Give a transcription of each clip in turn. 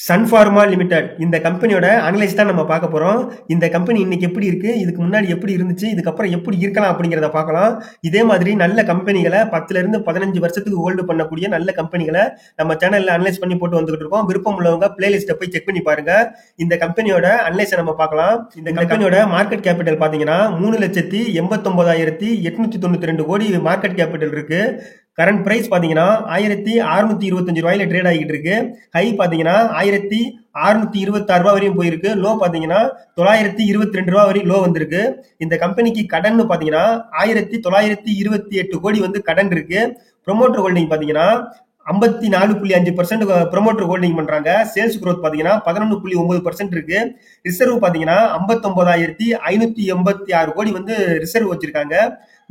Sun pharma limited இந்த கம்பெனியோட analyse தான் நம்ம பார்க்க போறோம். இந்த கம்பெனி இன்னைக்கு எப்படி இருக்கு, இதுக்கு முன்னாடி எப்படி இருந்துச்சு, இதுக்கப்புறம் எப்படி இருக்கலாம் அப்படிங்கிறத பார்க்கலாம். இதே மாதிரி நல்ல கம்பெனிகளை 10ல இருந்து 15 வருஷத்துக்கு ஹோல்டு பண்ணக்கூடிய நல்ல கம்பெனிகளை நம்ம சேனல்ல அனலைஸ் பண்ணி போட்டு வந்துகிட்டு இருக்கோம். விருப்பம் உள்ளவங்க பிளேலிஸ்ட்டை போய் செக் பண்ணி பாருங்க. இந்த கம்பெனியோட அனலைஸை நம்ம பார்க்கலாம். இந்த கம்பெனியோட மார்க்கெட் கேபிட்டல் பாத்தீங்கன்னா 3,89,892 கோடி மார்க்கெட் கேபிட்டல் இருக்கு. கரண்ட் பிரைஸ் பாத்தீங்கன்னா 1,625 ரூபாயில ட்ரேட் ஆகிட்டு இருக்கு. ஹை பாத்தீங்கன்னா 1,626 ரூபாய் வரையும் போயிருக்கு. லோ பாத்தீங்கன்னா 922 ரூபாய் வரையும் லோ வந்திருக்கு. இந்த கம்பெனிக்கு கடன் பாத்தீங்கன்னா 1,928 கோடி வந்து கடன் இருக்கு. ப்ரொமோட்டர் ஹோல்டிங் பாத்தீங்கன்னா 54.5% ப்ரொமோட்டர் ஹோல்டிங் பண்றாங்க. சேல்ஸ் growth பாத்தீங்கன்னா 11.9% இருக்கு. ரிசர்வ் பாத்தீங்கன்னா 59,586 கோடி வந்து ரிசர்வ் வச்சிருக்காங்க.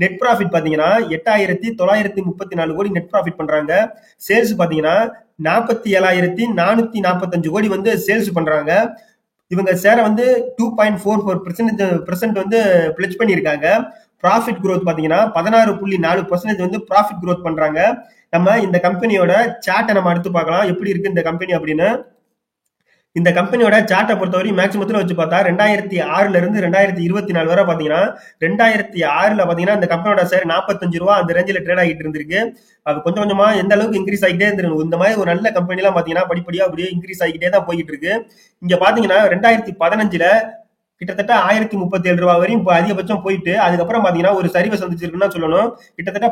நெட் ப்ராஃபிட் பாத்தீங்கன்னா 8,934 கோடி நெட் ப்ராஃபிட் பண்றாங்க. சேல்ஸ் பாத்தீங்கன்னா 47,445 கோடி வந்து சேல்ஸ் பண்றாங்க. இவங்க ஷேரை வந்து 2.44% வந்து பிளெட்ஜ் பண்ணியிருக்காங்க. ப்ராஃபிட் growth பாத்தீங்கன்னா 16.4% வந்து ப்ராஃபிட் growth பண்றாங்க. நம்ம இந்த கம்பெனியோட சார்ட்டை நம்ம அடுத்து பார்க்கலாம் எப்படி இருக்கு இந்த கம்பெனி அப்படின்னு. இந்த கம்பெனியோட சார்ட்டை பொறுத்தவரை மேக்ஸிமத்தில் வச்சு பார்த்தா 2006ல இருந்து 2024 வரை பாத்தீங்கன்னா 2006ல பாத்தீங்கன்னா இந்த கம்பெனியோட ஷேர் 45 ரூபா அந்த ரேஞ்சில் ட்ரேட் ஆகிட்டு இருந்திருக்கு. அது கொஞ்சம் கொஞ்சமா எந்த அளவுக்கு இன்க்ரீஸ் ஆகிட்டே இருந்திருக்கு. இந்த மாதிரி ஒரு நல்ல கம்பெனி எல்லாம் பாத்தீங்கன்னா படிப்படியா அப்படியே இன்க்ரீஸ் ஆகிட்டே தான் போயிட்டு இருக்கு. இங்க பாத்தீங்கன்னா 2015ல கிட்டத்தட்ட 1037 ரூபாய் வரையும் அதிகபட்சம் போயிட்டு அதுக்கப்புறம் பாத்தீங்கன்னா ஒரு சரிவை சந்திச்சிருக்குன்னு சொல்லணும். கிட்டத்தட்ட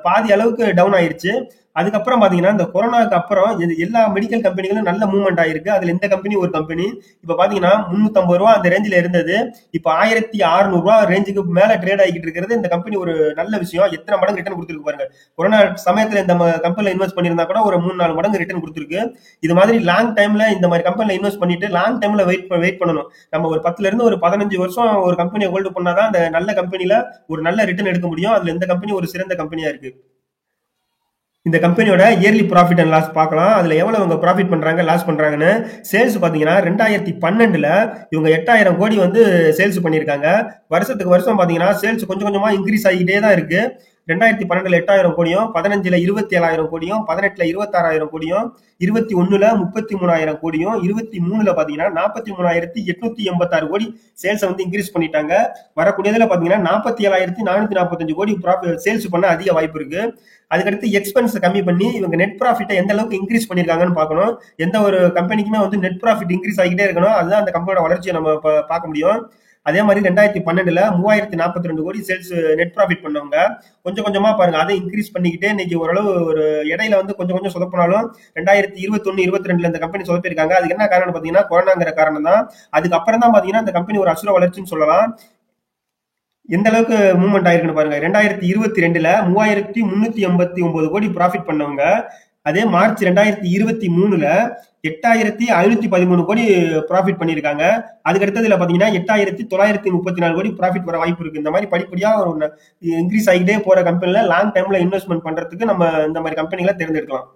பாதி அளவுக்கு டவுன் ஆயிருச்சு. அதுக்கப்புறம் பாத்தீங்கன்னா இந்த கொரோனாக்கு அப்புறம் எல்லா மெடிக்கல் கம்பெனிகளும் நல்ல மூவ்மெண்ட் ஆயிருக்கு. அதுல இந்த கம்பெனி ஒரு கம்பெனி இப்ப பாத்தீங்கன்னா 350 ரூபா அந்த ரேஞ்சில இருந்தது. இப்ப 1,600 ரூபாய் ரேஞ்சுக்கு மேல ட்ரேட் ஆகிட்டு இருக்கிறது இந்த கம்பெனி ஒரு நல்ல விஷயம். எத்தனை மடங்கு ரிட்டர்ன் கொடுத்துருக்கு பாருங்க. கொரோனா சமயத்துல இந்த கம்பெனில இன்வெஸ்ட் பண்ணியிருந்தா கூட ஒரு 3-4 மடங்கு ரிட்டர்ன் கொடுத்துருக்கு. இது மாதிரி லாங் டைம்ல இந்த மாதிரி கம்பெனில இன்வெஸ்ட் பண்ணிட்டு லாங் டைம்ல வெயிட் பண்ணணும். நம்ம ஒரு 10ல இருந்து ஒரு 15 வருஷம் ஒரு கம்பெனியை ஹோல்டு பண்ணாதான் அந்த நல்ல கம்பெனில ஒரு நல்ல ரிட்டர்ன் எடுக்க முடியும். அதுல இந்த கம்பெனி ஒரு சிறந்த கம்பெனியா இருக்கு. இந்த கம்பெனியோட இயர்லி ப்ராஃபிட் அண்ட் லாஸ் பார்க்கலாம். அதுல எவ்வளவு இவங்க ப்ராஃபிட் பண்றாங்க லாஸ் பண்றாங்கன்னு. சேல்ஸ் பாத்தீங்கன்னா 2012ல இவங்க 8,000 கோடி வந்து சேல்ஸ் பண்ணிருக்காங்க. வருஷத்துக்கு வருஷம் பாத்தீங்கன்னா சேல்ஸ் கொஞ்சம் கொஞ்சமா இன்க்ரீஸ் ஆகிட்டே தான் இருக்கு. 2012ல 8,000 கோடியும், 15ல 27,000 கோடியும், 18ல 26,000 கோடியும், 21ல 33,000 கோடியும், 23ல பாத்தீங்கன்னா 43,886 கோடி சேல்ஸ் வந்து இன்க்ரீஸ் பண்ணிட்டாங்க. வரக்கூடியதுல பாத்தீங்கன்னா 47,445 கோடி சேல்ஸ் பண்ண அதிக வாய்ப்பு இருக்கு. அதுக்கடுத்து எக்ஸ்பென்ஸ் கம்மி பண்ணி இவங்க நெட் ப்ராஃபிட்டை எந்த அளவுக்கு இன்க்ரீஸ் பண்ணிருக்காங்கன்னு பார்க்கணும். எந்த ஒரு கம்பெனிக்குமே வந்து நெட் ப்ராஃபிட் இன்க்ரீஸ் ஆகிட்டே இருக்கணும். அதுதான் அந்த கம்பெனியோட வளர்ச்சியை நம்ம பார்க்க முடியும். அதே மாதிரி 2012ல 3,042 கோடி சேல்ஸ் நெட் ப்ராஃபிட் பண்ணவங்க கொஞ்சம் கொஞ்சமா பாருங்க அதை இன்க்ரீஸ் பண்ணிக்கிட்டே இன்னைக்கு ஓரளவு ஒரு இடையில வந்து கொஞ்சம் கொஞ்சம் சொதப்பினாலும் 2021-22ல இந்த கம்பெனி சொதப்பிருக்காங்க. அதுக்கு என்ன காரணம் பாத்தீங்கன்னா கொரோனாங்கிற காரணம் தான். அதுக்கப்புறம் தான் பாத்தீங்கன்னா இந்த கம்பெனி ஒரு அசுர வளர்ச்சின்னு சொல்லலாம். எந்த அளவுக்கு மூவ்மெண்ட் ஆயிருக்குன்னு பாருங்க. 2022ல 3,389 கோடி ப்ராஃபிட் பண்ணவங்க அதே மார்ச் 2023ல 8,513 கோடி ப்ராஃபிட் பண்ணிருக்காங்க. அதுக்கு அடுத்ததுல பாத்தீங்கன்னா 8,934 கோடி ப்ராஃபிட் வர வாய்ப்பு இருக்கு. இந்த மாதிரி படிப்படியா ஒரு இன்க்ரீஸ் ஆகிட்டே போற கம்பெனில லாங் டைம்ல இன்வெஸ்ட்மெண்ட் பண்றதுக்கு நம்ம இந்த மாதிரி கம்பெனிகளை தேர்ந்தெடுக்கலாம்.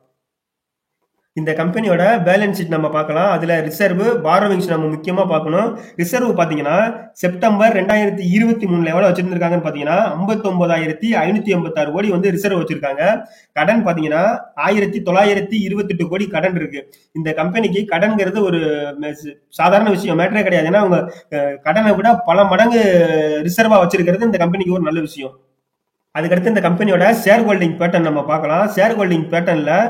இந்த கம்பெனியோட பேலன்ஸ் ஷீட் நம்ம பார்க்கலாம். அதுல ரிசர்வ் பாரோவிங்ஸ் நம்ம முக்கியமா பார்க்கணும். ரிசர்வ் பாத்தீங்கன்னா செப்டம்பர் 2023ல எவ்வளவு வச்சிருந்திருக்காங்கன்னு பாத்தீங்கன்னா 59,586 கோடி வந்து ரிசர்வ் வச்சிருக்காங்க. கடன் பாத்தீங்கன்னா 1,928 கோடி கடன் இருக்கு. இந்த கம்பெனிக்கு கடன்கிறது ஒரு சாதாரண விஷயம் மேட்டரே கிடையாது. ஏன்னா அவங்க கடனை விட பல மடங்கு ரிசர்வா வச்சிருக்கிறது இந்த கம்பெனிக்கு ஒரு நல்ல விஷயம். அதுக்கடுத்து இந்த கம்பெனியோட ஷேர் ஹோல்டிங் பேட்டர்ன் நம்ம பார்க்கலாம். ஷேர் ஹோல்டிங் பேட்டர்ன்ல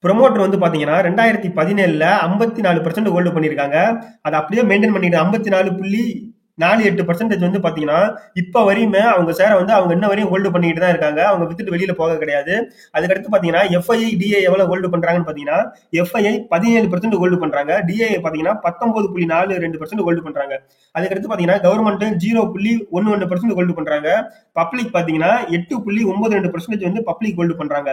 ப்ரொமோட்டர் வந்து பாத்தீங்கன்னா 2017ல 54% ஹோல்டு பண்ணிருக்காங்க. அதை அப்படியே மெயின்டைன் பண்ணிட்டு 54.48% வந்து பாத்தீங்கன்னா இப்ப வரையுமே அவங்க ஷேரை வந்து அவங்க இன்ன வரையும் ஹோல்டு பண்ணிட்டு தான் இருக்காங்க. அவங்க வித்துட்டு வெளியில போக கிடையாது. அதுக்கடுத்து பாத்தீங்கன்னா எஃப்ஐஐ டிஐ எவ்வளவு ஹோல்டு பண்றாங்கன்னு பாத்தீங்கன்னா எஃப்ஐஐ 17% ஹோல்டு பண்றாங்க. டிஐ பாத்தீங்கன்னா 19.42% ஹோல்டு பண்றாங்க. அதுக்கடுத்து பாத்தீங்கன்னா கவர்மெண்ட் 0.11% ஹோல்டு பண்றாங்க. பப்ளிக் பாத்தீங்கன்னா 8.92% வந்து பப்ளிக் ஹோல்டு பண்றாங்க.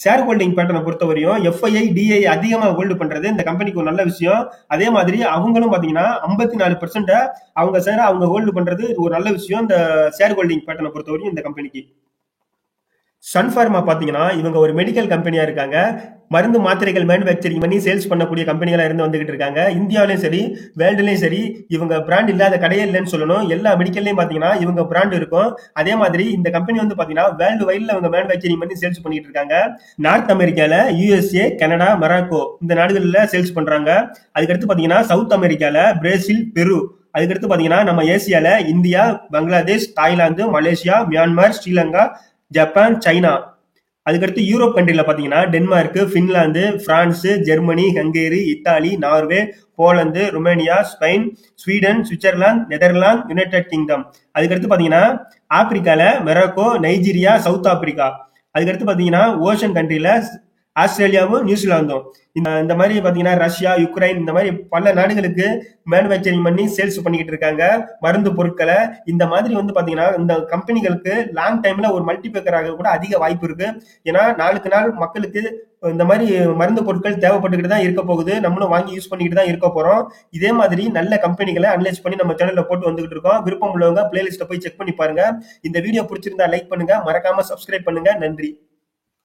ஷேர் ஹோல்டிங் பேட்டர்னை பொறுத்தவரையும் எஃப்ஐஐ டிஐ அதிகமா ஹோல்டு பண்றது இந்த கம்பெனிக்கு ஒரு நல்ல விஷயம். அதே மாதிரி அவங்களும் பாத்தீங்கன்னா 54% அவங்க ஷேரை அவங்க ஹோல்டு பண்றது ஒரு நல்ல விஷயம் இந்த ஷேர் ஹோல்டிங் பேட்டர்னை பொறுத்தவரையும் இந்த கம்பெனிக்கு. சன் ஃபார்மா பாத்தீங்கன்னா இவங்க ஒரு மெடிக்கல் கம்பெனியா இருக்காங்க. மருந்து மாத்திரைகள் மேனுஃபேக்சரிங் பண்ணி சேல்ஸ் பண்ணக்கூடிய கம்பெனிகளா இருந்து வந்துகிட்டு இருக்காங்க. இந்தியாவிலயும் சரி வேர்ல்டுலயும் சரி இவங்க பிராண்ட் இல்லாத கடையே இல்லைன்னு சொல்லணும். எல்லா மெடிக்கல்லையும் பாத்தீங்கன்னா இவங்க பிராண்ட் இருக்கும். அதே மாதிரி இந்த கம்பெனி வந்து பாத்தீங்கன்னா வேர்ல்டு வைட்ல அவங்க மேனுஃபேக்சரிங் பண்ணி சேல்ஸ் பண்ணிட்டு இருக்காங்க. நார்த் அமெரிக்கால யுஎஸ்ஏ, கனடா, மொராக்கோ இந்த நாடுகள்ல சேல்ஸ் பண்றாங்க. அதுக்கடுத்து பாத்தீங்கன்னா சவுத் அமெரிக்கால பிரேசில், பெரு, அதுக்கடுத்து பாத்தீங்கன்னா நம்ம ஏசியால India, Bangladesh, Thailand, Malaysia, Myanmar, Sri Lanka, Japan, China, அதுக்கடுத்து யூரோப் கண்ட்ரில பாத்தீங்கன்னா Denmark, Finland, France, Germany, Hungary, Italy, Norway, Poland, Romania, Spain, Sweden, Switzerland, Netherlands, United Kingdom. அதுக்கடுத்து பாத்தீங்கன்னா ஆப்பிரிக்கால மொராக்கோ, நைஜீரியா, சவுத் ஆப்பிரிக்கா. அதுக்கடுத்து பாத்தீங்கன்னா ஓஷன் கண்ட்ரில ஆஸ்திரேலியாவும் நியூசிலாந்தும். இந்த மாதிரி பாத்தீங்கன்னா ரஷ்யா, யுக்ரைன் இந்த மாதிரி பல நாடுகளுக்கு மேனுஃபேக்சரிங் பண்ணி சேல்ஸ் பண்ணிக்கிட்டு இருக்காங்க மருந்து பொருட்களை. இந்த மாதிரி வந்து பாத்தீங்கன்னா இந்த கம்பெனிகளுக்கு லாங் டைம்ல ஒரு மல்டிபேக்கர் ஆக கூட அதிக வாய்ப்பு இருக்கு. ஏன்னா நாளுக்கு நாள் மக்களுக்கு இந்த மாதிரி மருந்து பொருட்கள் தேவைப்பட்டுக்கிட்டு தான் இருக்க போகுது. நம்மளும் வாங்கி யூஸ் பண்ணிக்கிட்டு தான் இருக்க போறோம். இதே மாதிரி நல்ல கம்பெனிகளை அனலைஸ் பண்ணி நம்ம சேனல்ல போட்டு வந்துகிட்டு இருக்கோம். விருப்பம் உள்ளவங்க பிளேலிஸ்ட போய் செக் பண்ணி பாருங்க. இந்த வீடியோ பிடிச்சிருந்தா லைக் பண்ணுங்க, மறக்காம சப்ஸ்கிரைப் பண்ணுங்க. நன்றி.